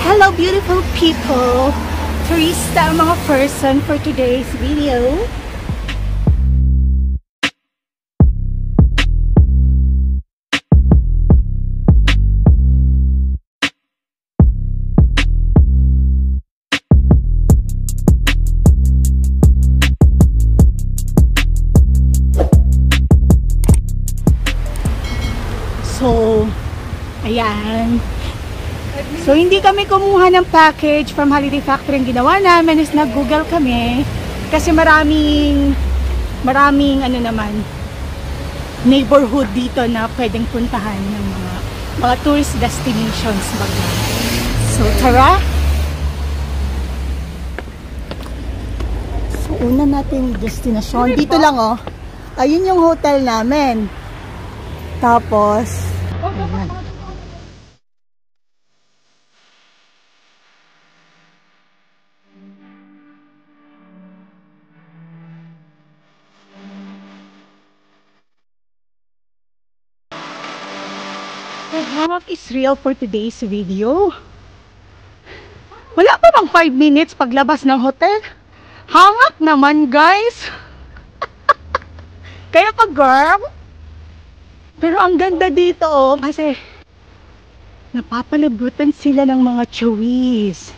Hello beautiful people! Turista ang mga person for today's video. So, ayan. So, hindi kami kumuha ng package from Holiday Factory. Ang ginawa namin is nag-google kami. Kasi maraming neighborhood dito na pwedeng puntahan ng mga tourist destinations baga. So, tara! So, una natin destination. Dito lang oh. Ayun yung hotel namin. Tapos, ayan. The hawak is real for today's video. Wala pa bang 5 minutes paglabas ng hotel? Hangak naman guys. Kaya pag girl. Pero ang ganda dito oh, kasi napapalabutan sila ng mga chowis.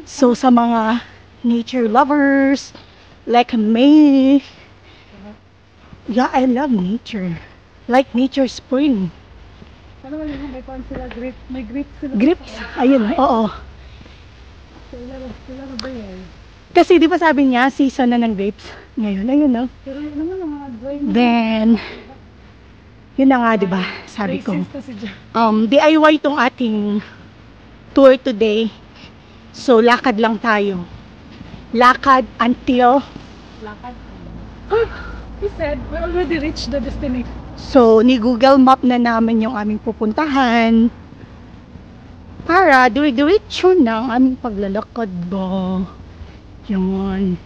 So sa mga nature lovers like me, yeah, I love nature. Like nature spring. Ano ba yung may pan sila grapes? May grapes sila. Grapes? Ayun, oo. Sila na ba yan? Kasi di ba sabi niya, season na ng grapes. Ngayon, ayun no. Pero yun naman ang mga dry. Then, yun na nga di ba, sabi ko. DIY tong ating tour today. So, lakad lang tayo. Lakad until... Lakad? He said, we already reached the destination. So, ni-Google Map na namin yung aming pupuntahan para dire-diretso ng aming paglalakad ba. Yun.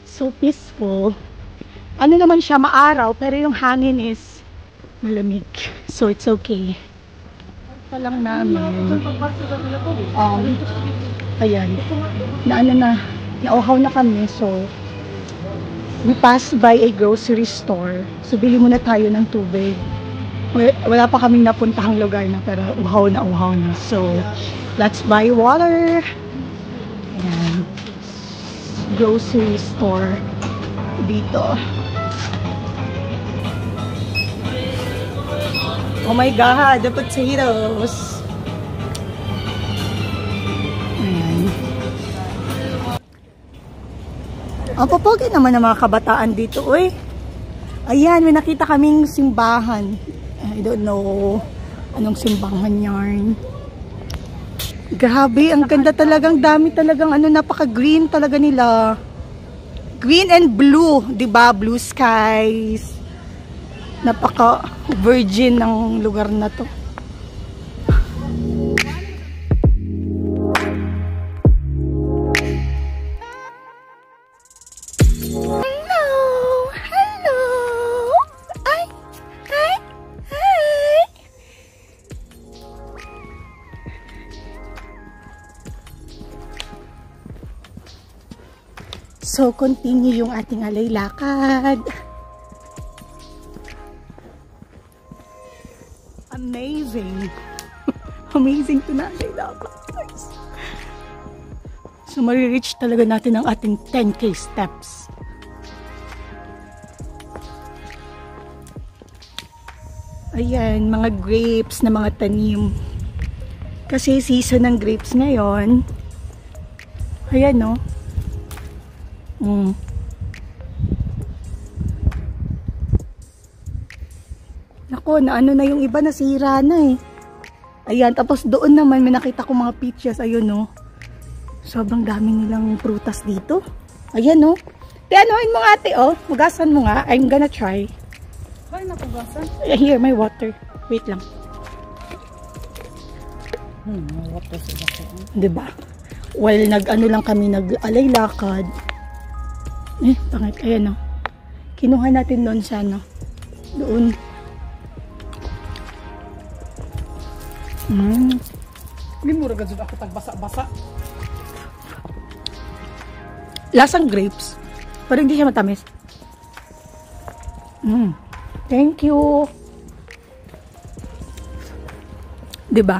So peaceful. Ano naman siya, maaraw, pero yung hangin is malamig. So, it's okay. Pa lang namin. Ayan. Nauhaw na kami. So, we passed by a grocery store. So, bili muna tayo ng tubig. Wala pa kaming napuntahang lugar na, pero uhaw na. So, let's buy water. Ayan. Grocery store dito. Oh my God, the potatoes. Ayan. Ang popogi naman ng mga kabataan dito, uy. Ayan, may nakita kaming simbahan. I don't know anong simbahan yarn. Grabe, ang ganda talagang, dami talagang napaka-green talaga nila. Green and blue, 'di ba? Blue skies. Napaka-virgin ng lugar na 'to. So, continue yung ating alaylakad. Amazing. Amazing to na alaylakad, guys. So, marireach talaga natin ang ating 10K steps. Ayan, mga grapes na mga tanim. Kasi season ng grapes ngayon. Ayan, no? Nako, na yung iba nasira na eh. Ayan, tapos doon naman may nakita ko mga peaches, ayun no. Sobrang dami nilang prutas dito. Ayan no. Anuhin mo ate oh, magasan mo nga. I'm gonna try. Bakit nakugasan? Here, may water. Wait lang. May water sila ko. Diba? Well, lang kami, nag-alay lakad. Pangit, ayan o. Kinuha natin doon sa doon. Hindi mo rin ako tagbasa-basa. Lasang grapes. Pero hindi siya matamis. Thank you. Diba?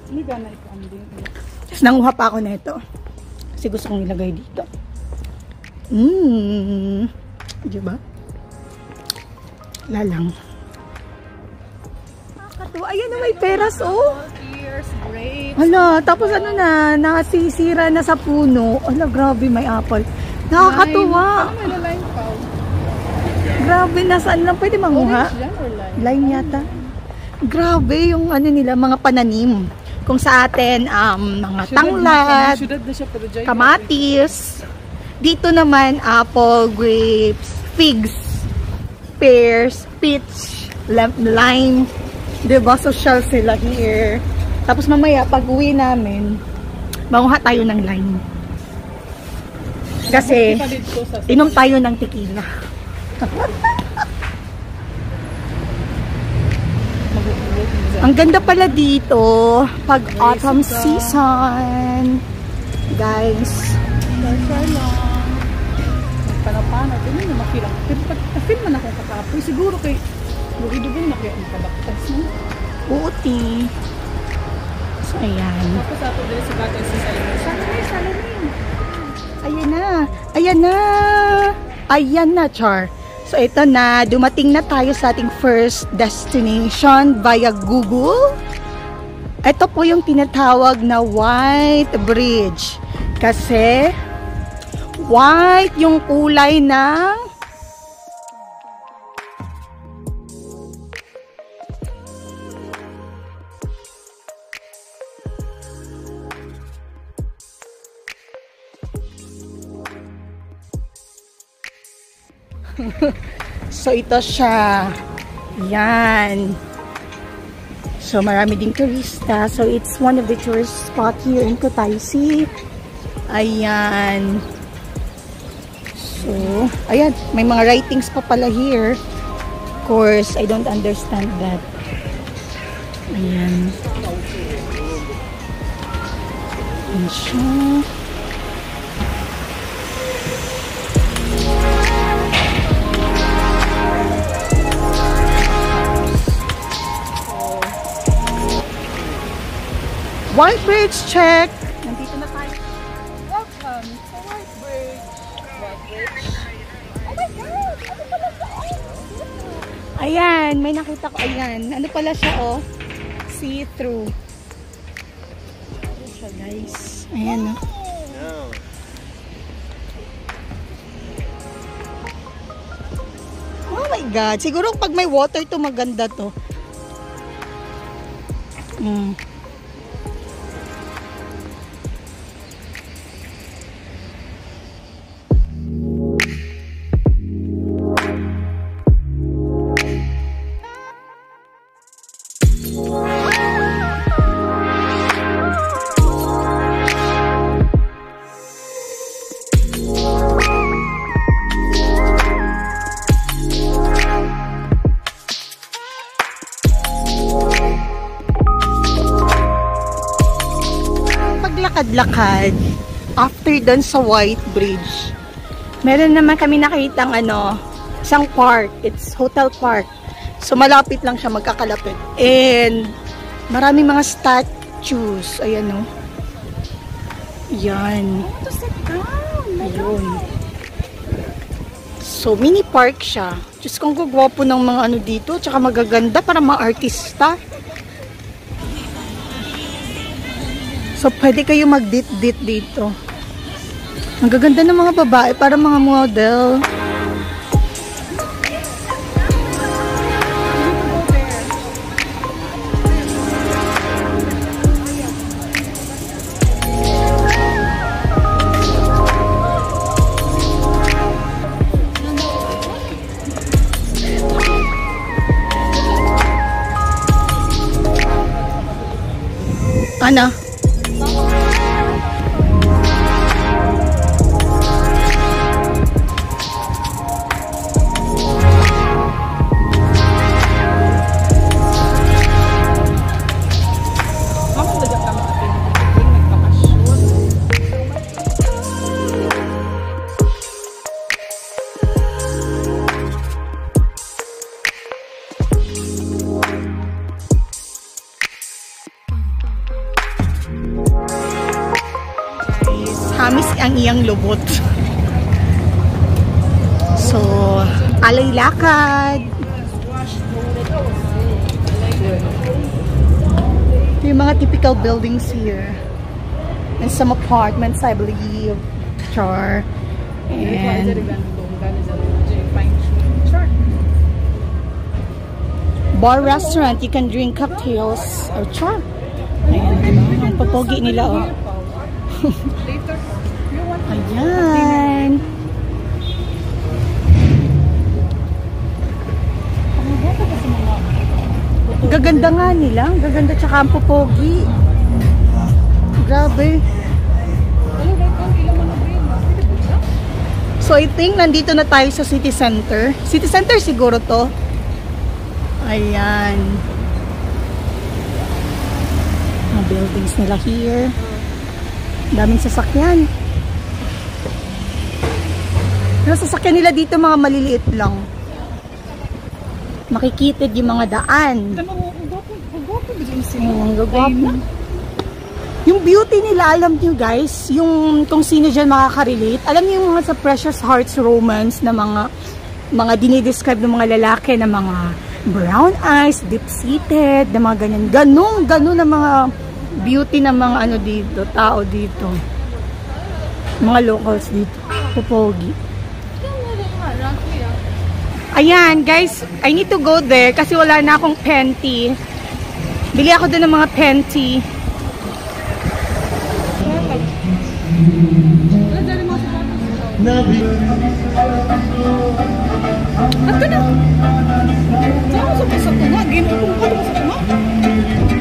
Hindi gana ito ang din. Tapos nanguha pa ako na ito. Kasi gusto kong ilagay dito. Diba? Lalang. Ayan na, may peras, oh. Pears, grapes. Hala, tapos ano na, nasisira na sa puno. Hala, grabe, may apple. Nakakatuwa. Ano may lime pa? Grabe, nasaan lang pwede manguha? Orange yan or lime? Lime yata. Grabe, yung ano nila, mga pananim. Kung sa atin, mga tanglad, kamatis. Dito naman, apple, grapes, figs, pears, peach, lime. Diba? Social sila here. Tapos mamaya, pag uwi namin, manguha tayo ng lime. Kasi, inom tayo ng tequila. Ang ganda pala dito pag autumn season. Guys. Nagpanapanak. Ganun yung makilang. Pero pag na-film man ako kakapoy, siguro kay Dugi-dugi na kaya magkabaktas mo. Uuti. So, ayan. Tapos ato din si Batay si Salamin. Salamin! Ayan na. Ayan na. Ayan na, Char. So, ito na. Dumating na tayo sa ating first destination via Google. Ito po yung tinatawag na White Bridge. Kasi, white yung kulay ng so ito siya. Yan. So marami ding turista. So it's one of the tourist spot here in Kutaisi. Ayan. So, ayan. May mga writings pa pala here. Of course, I don't understand that. Ayan. Ayan siya. White Bridge check. Nandito na tayo. Welcome to White Bridge. White Bridge. Oh my God! Ano pala siya? Ayan, may nakita ko. Ayan. Ano pala siya, oh? See-through. Ano siya, guys? Ayan, oh. Oh my God. Siguro pag may water to maganda to. Lakad after dun sa White Bridge, meron naman kami nakitang isang park. It's hotel park, so malapit lang siya, magkakalapit, and maraming mga statues. Ayan, no? Yan. Ayun. So mini park siya. Diyos kong gagwapo ng mga dito, tsaka magaganda para mga artista. So, pwede kayo mag-dit-dit dito. Ang gaganda ng mga babae, para mga model. Ano? Hamis ang iyang lubot. So, alay lakad. Yung mga typical buildings here. And some apartments, I believe. Char. And bar restaurant, you can drink cocktails or char. Ayan, diba? Ang papogi nila, oh. Ayan. Gaganda nga nila. Gaganda tsaka ang popogi. Grabe. So I think nandito na tayo sa city center. City center siguro to. Ayan. Mga buildings nila here. Daming sasakyan. Pero sasakyan nila dito mga maliliit lang. Makikitid yung mga daan. Ang gagwapo. Yung beauty nila, alam niyo guys, yung kung sino dyan makaka-relate. Alam niyo yung mga sa Precious Hearts romance na mga dinidescribe ng mga lalaki na mga brown eyes, deep-seated, na mga ganyan. Ganun na mga beauty ng mga ano dito, tao dito. Mga locals dito. Popogi. Ayan, guys, I need to go there kasi wala na akong panty. Bili ako doon ng mga panty.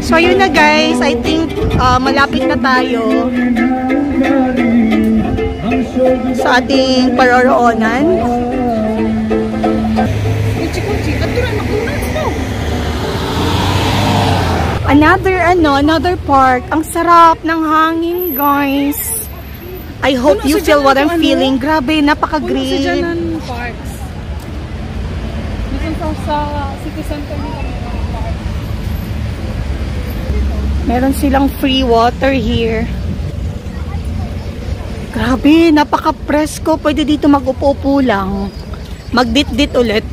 So, ayun na guys. I think malapit na tayo sa ating paroroonan. Another park. Ang sarap ng hangin, guys. I hope you feel what I'm feeling. Grabe, napaka-green. Parks. Sa city center nila may mga park. Meron silang free water here. Grabe, napaka-presko. Pwede dito mag-upo-upo lang. Magdit-dit ulit.